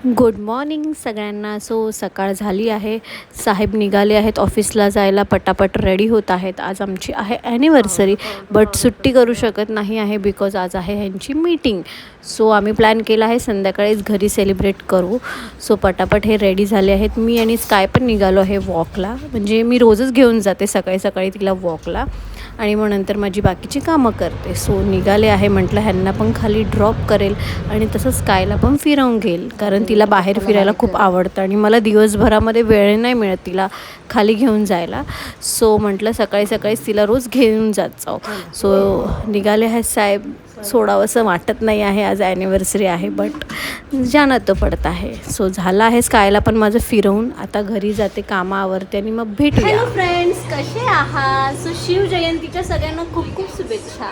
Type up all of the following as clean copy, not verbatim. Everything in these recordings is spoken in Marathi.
गुड मॉर्निंग सगळ्यांना. सकाळ झाली आहे. साहेब निघाले आहेत ऑफिसला जायला, पटापट रेडी होत आहेत. आज आमची आहे ॲनिव्हर्सरी, बट सुट्टी करू शकत नाही आहे बिकॉज आज आहे ह्यांची मीटिंग. आम्ही प्लॅन केला आहे संध्याकाळीच घरी सेलिब्रेट करू. पटापट हे रेडी झाले आहेत. मी आणि स्काय पण निघालो आहे वॉकला, म्हणजे मी रोजच घेऊन जाते सकाळी सकाळी तिला वॉकला आणि मग नंतर माझी बाकीची कामं करते. निघाले आहे. म्हटलं ह्यांना पण खाली ड्रॉप करेल आणि तसंच स्कायला पण फिरवून घेईल, कारण तिला बाहेर फिरायला खूप आवडतं आणि मला दिवसभरामध्ये वेळ नाही मिळत तिला खाली घेऊन जायला. म्हटलं सकाळी सकाळीच तिला रोज घेऊन जात जाऊ. निघाले आहेत साहेब. सोडावंसं वाटत नाही आहे, आज ॲनिव्हर्सरी आहे, बट जाणं तो पडत आहे. झालं आहे स्कायला पण माझं फिरवून. आता घरी जाते, कामं आवरते आणि मग भेटूया. हॅलो फ्रेंड्स, कसे आहात? शिवजयंतीच्या सगळ्यांना खूप खूप शुभेच्छा.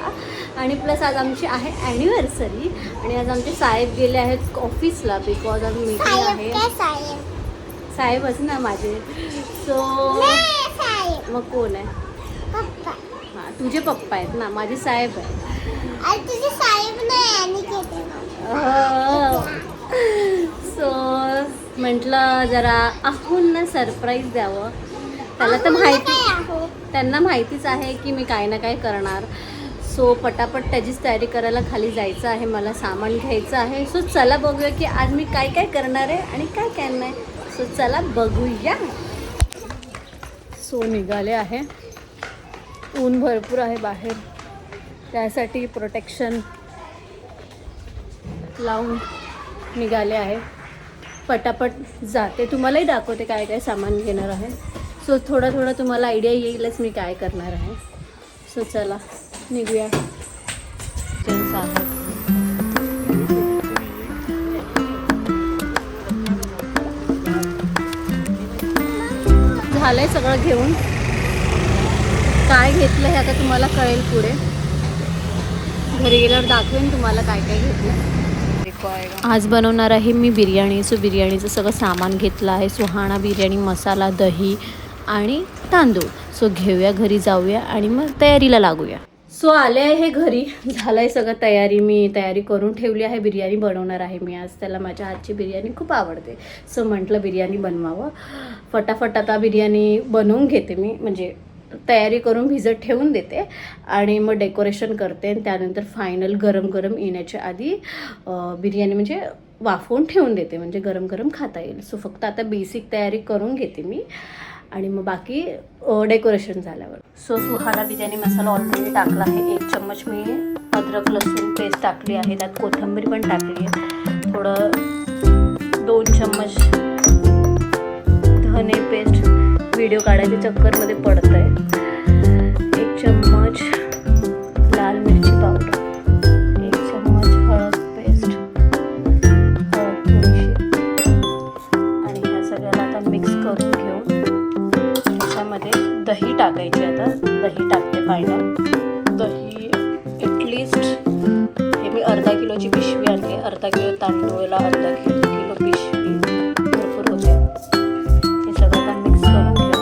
आणि प्लस आज आमची आहे ॲनिव्हर्सरी आणि आज आमचे साहेब गेले आहेत ऑफिसला बिकॉज आज मीटिंग आहे. साहेबच ना माझे. मग कोण आहे? हां, तुझे पप्पा आहेत ना, माझे साहेब आहेत. म्हटलं जरा आहूंना सरप्राईज द्यावं. त्याला तर त्यांना माहितीच आहे की मी काय ना काय करणार. पटापट त्याचीच तयारी करायला खाली जायचं आहे, मला सामान घ्यायचं आहे. चला बघूया की आज मी काय काय करणार आहे आणि काय काय नाही. चला बघूया. निघाले आहे. ऊन भरपूर आहे बाहेर, त्यासाठी प्रोटेक्शन लावून निघाले आहे. पटापट जाते, तुम्हालाही दाखवते काय काय सामान घेणार आहे. थोडं थोडं तुम्हाला आयडिया येईलच मी काय करणार आहे. चला निघूया. झालंय सगळं घेऊन. काय घेतलं हे आता तुम्हाला कळेल पुढे. घरी गेल्यावर दाखवेन तुम्हाला काय काय घेतलं. आज बनवणार आहे मी बिर्याणी. बिर्याणीचं सगळं सामान घेतलं आहे. सुहाणा बिर्याणी मसाला, दही आणि तांदूळ. घेऊया, घरी जाऊया आणि मग तयारीला लागूया. आले आहे घरी. झालं आहे सगळं तयारी. मी तयारी करून ठेवली आहे. बिर्याणी बनवणार आहे मी आज. त्याला माझ्या हातची बिर्याणी खूप आवडते. म्हटलं बिर्याणी बनवावं. फटाफट आता बिर्याणी बनवून घेते मी, म्हणजे तयारी करून भिजत ठेवून देते आणि मग डेकोरेशन करते. त्यानंतर फायनल गरम गरम येण्याच्या आधी बिर्याणी म्हणजे वाफवून ठेवून देते, म्हणजे गरम गरम खाता येईल. फक्त आता बेसिक तयारी करून घेते मी आणि मग बाकी डेकोरेशन झाल्यावर. सुहाना बिर्याणी मसाला ऑलरेडी टाकला आहे. 1 चम्मच मी अद्रक लसूण पेस्ट टाकली आहे. त्यात कोथिंबीर पण टाकली आहे. थोडं 2 चम्मच धने पेस्ट, व्हिडिओ काढायच्या चक्करमध्ये पडत आहे. 1 चम्मच लाल मिरची पावडर, 1 चम्मच हळद पेस्ट, थोडीशी, आणि ह्या सगळ्याला आता मिक्स करून घेऊन त्याच्यामध्ये दही टाकायची. आता दही टाकते फायनल. दही ॲटलिस्ट हे मी अर्धा किलोची पिशवी आणली. अर्धा किलो तांदूळला अर्धा किलो पिशवी भरपूर होते. हे सगळं आता मिक्स करून घेऊ,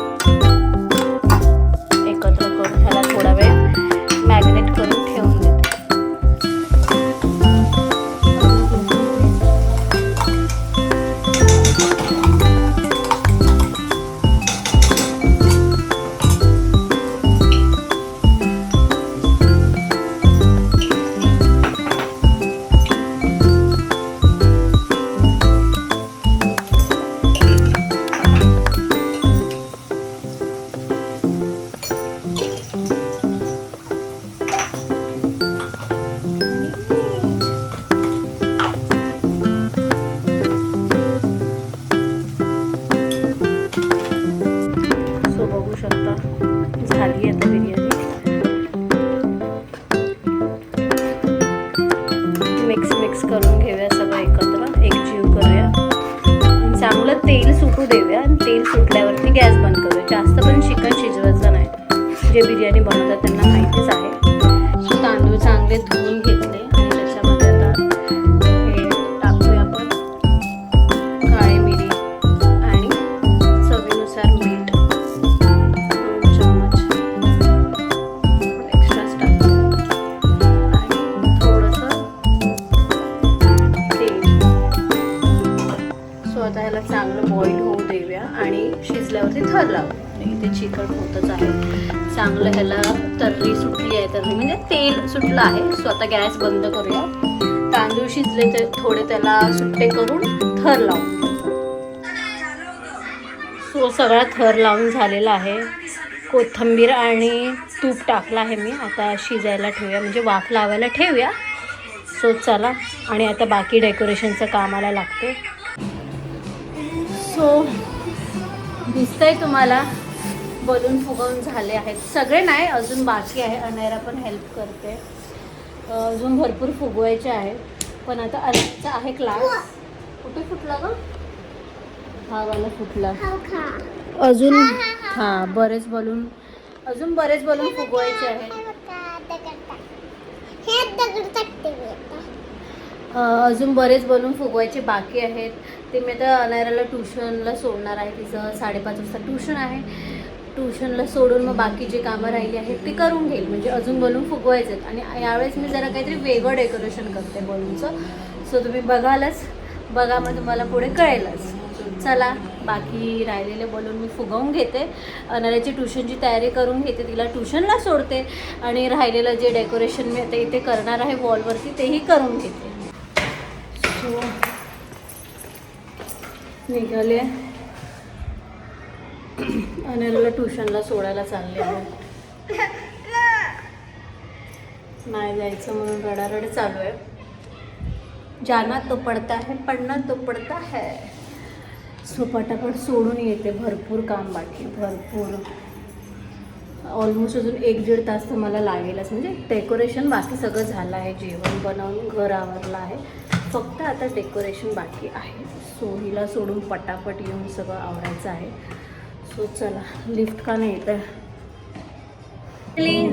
एकत्र करून ह्याला थोडा वेळ मॅरिनेट करून ठेवून देते. बघू शकता झाली आता बिर्याणी. मिक्स करून घेऊया सगळं एकत्र, एकजीव करूया. चांगलं तेल सुटू देऊया आणि तेल सुटल्यावरती गॅस बंद करूया. जास्त पण चिकन शिजवायचं नाही, जे बिर्याणी बनवतात त्यांना माहितीच आहे. तांदूळ चांगले धुवून घेतले आणि त्याच्यामध्ये आता हे टाकूया आपण काळी मिरी आणि चवीनुसार मीठ. 2 चम्मच एक्स्ट्राच टाकू आणि थोडंसं तेल. चांगलं बॉईल होऊ देऊया आणि शिजल्यावरती थर लावू. आणि इथे चिकन होतच आहे चांगलं, ह्याला तर्री सुटली आहे, तर्री म्हणजे तेल सुटलं आहे. सो आता गॅस बंद करूया. तांदूळ शिजले तर थोडे त्याला सुट्टे करून थर लावून घेऊ. सो सगळा थर लावून झालेला आहे. कोथिंबीर आणि तूप टाकलं आहे मी. आता शिजायला ठेवूया म्हणजे वाफ लावायला ठेवूया. सो चला, आणि आता बाकी डेकोरेशनचं कामाला लागते. सो दिसतंय तुम्हाला बलून फुगवून झाले आहेत सगळे, नाही अजून बाकी आहे. अनायरा पण हेल्प करते. अजून भरपूर फुगवायचे आहे. पण आता अनायराचा आहे क्लास. कुठे फुटला ग? हा वाला फुटला. अजून हां बरेच बलून फुगवायचे आहेत. अजून बरेच बलून फुगवायचे बाकी आहेत. ते मी आता अनायराला ट्युशनला सोडणार आहे. तिचं 5:30 वाजता ट्युशन आहे. ट्युशनला सोडून मग बाकी जे कामं राहिली आहेत ते करून घेईल. म्हणजे अजून बलून फुगवायचे आहेत. आणि यावेळेस मी जरा काहीतरी वेगळं डेकोरेशन करते बलूनचं. सो तुम्ही बघा मग तुम्हाला पुढे कळेलच. चला, बाकी राहिलेले बलून मी फुगवून घेते. अनायराची ट्युशनची तयारी करून घेते, तिला ट्युशनला सोडते. आणि राहिलेलं जे डेकोरेशन मी आता इथे करणार आहे वॉलवरती तेही करून घेते. सो निघाले, अनायराला ट्युशनला सोडायला चालले आहे. नाही जायचं म्हणून रडारड चालू आहे. जाना तो पडता है, पडना तो पडता है. सो पटापट सोडून येते. भरपूर काम बाकी, भरपूर. ऑलमोस्ट अजून 1-1.5 तास तर मला लागेलच. म्हणजे डेकोरेशन बाकी सगळं झालं आहे. जेवण बनवून घर आवरलं आहे. फक्त आता डेकोरेशन बाकी आहे. सो हिला सोडून पटापट येऊन सगळं आवरायचं आहे. सो चला, लिफ्ट का नाही येत आहे.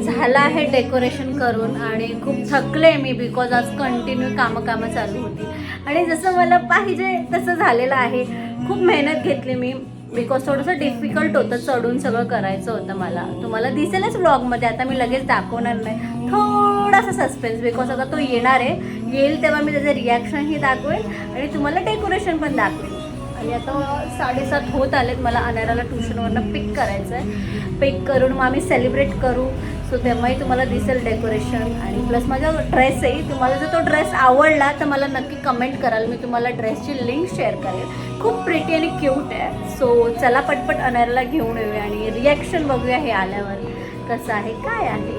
झालं आहे डेकोरेशन करून आणि खूप थकले मी, बिकॉज आज कंटिन्यू कामं चालू होती. आणि जसं मला पाहिजे तसं झालेलं आहे. खूप मेहनत घेतली मी, बिकॉज थोडंसं डिफिकल्ट होतं. चढून सगळं करायचं होतं मला. तुम्हाला दिसेलच व्लॉगमध्ये. आता मी लगेच दाखवणार नाही, थोडासा सस्पेन्स, बिकॉज आता तो येणार आहे. येईल तेव्हा मी त्याचं रिॲक्शनही दाखवेल आणि तुम्हाला डेकोरेशन पण दाखवेल. आणि आता 7:30 होत आलेत. मला अनायराला ट्युशनवरनं पिक करायचं आहे. पिक करून मग आम्ही सेलिब्रेट करू. सो तेव्हाही तुम्हाला दिसेल डेकोरेशन. आणि प्लस माझा ड्रेसही, तुम्हाला जर तो ड्रेस आवडला तर मला नक्की कमेंट कराल. मी तुम्हाला ड्रेसची लिंक शेअर करेल. खूप प्रिटी आणि क्यूट आहे. सो चला पटपट अनायराला घेऊन येऊया आणि रिॲक्शन बघूया हे आल्यावर कसं आहे, काय आहे.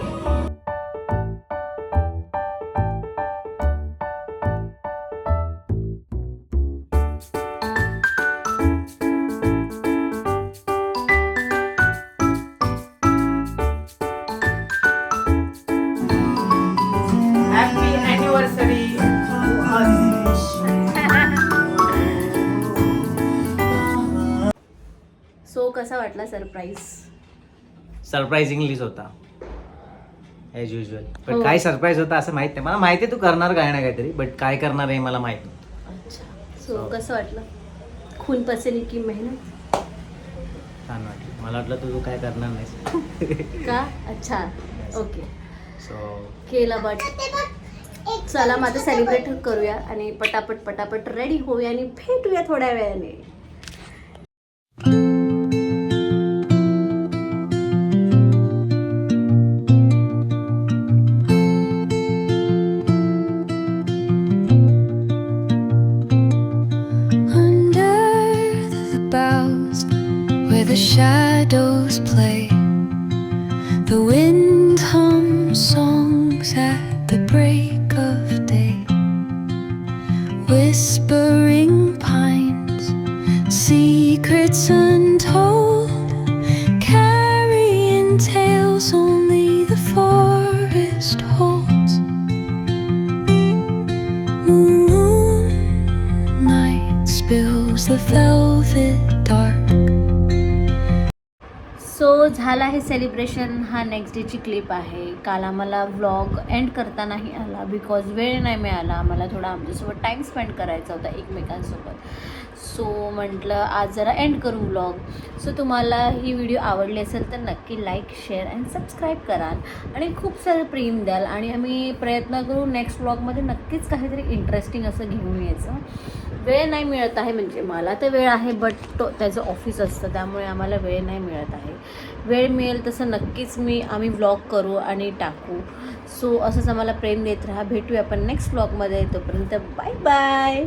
सो कसा वाटला सरप्राइझिंगलीच होता ॲज युजल. पण काय सरप्राईज होता असं माहित नाही मला. माहिती आहे तू करणार काय ना काहीतरी, बट काय करणार आहे मला माहित नव्हतं. अच्छा, सो कसं वाटलं? खून पसीने की मेहनत. छान वाटलं. मला वाटलं तू काय करणार नाहीस का? अच्छा, ओके. सो केलं. बट चला मग आता सेलिब्रेट करूया आणि पटापट रेडी होऊया आणि भेटूया थोड्या वेळाने. The shadows play, the wind hums songs at the break of day, whispering pines, secrets untold, carrying tales only the forest holds. Moonlight spills the velvet dark. So झाला आहे सेलिब्रेशन. हा नेक्स्ट डेची क्लिप आहे. काल आम्हाला व्लॉग एंड करता नाही आला, बिकॉज वेळ नाही मिळाला आम्हाला. थोडा आमच्यासोबत टाईम स्पेंड करायचा होता एकमेकांसोबत. सो म्हटलं आज जरा एंड करू व्लॉग. सो तुम्हाला ही व्हिडिओ आवडली असेल तर नक्की लाईक, शेअर अँड सबस्क्राईब कराल आणि खूप सारं प्रेम द्याल. आणि आम्ही प्रयत्न करू नेक्स्ट व्लॉगमध्ये नक्कीच काहीतरी इंटरेस्टिंग असं घेऊन यायचं. वेळ नाही मिळत आहे. म्हणजे मला तर वेळ आहे बट त्याचं ऑफिस असतं त्यामुळे आम्हाला वेळ नाही मिळत आहे. वेळ मिळेल तसं नक्कीच आम्ही व्लॉग करू आणि टाकू. सो असंच आम्हाला प्रेम देत राहा. भेटूया आपण नेक्स्ट व्लॉगमध्ये. तोपर्यंत बाय बाय.